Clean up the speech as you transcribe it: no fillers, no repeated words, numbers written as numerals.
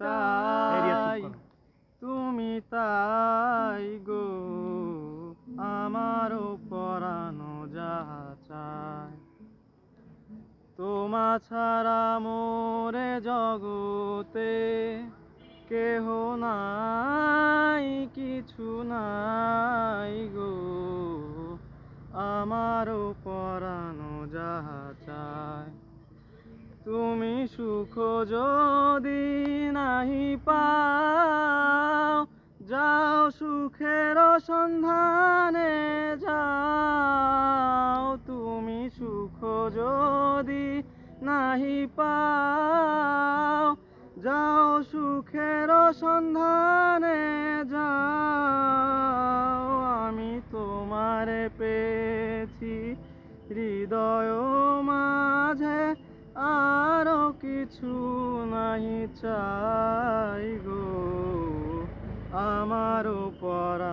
তাই তুমি তাই গো আমারও পরানো যাহা চায়। তোমা ছাড়া মোরে জগতে কেহ নাই, কিছু নাই গো আমারও পরানো যাহা চায়। তুমি সুখ যদি নাহি পাও, যাও সুখের সন্ধানে যাও। তুমি সুখ যদি নাহি পাও, যাও সুখের সন্ধানে যাও। আমি তোমারে পেয়েছি হৃদয় মাঝে, আরো কিছু নাহি চাই গো আমারও পরানো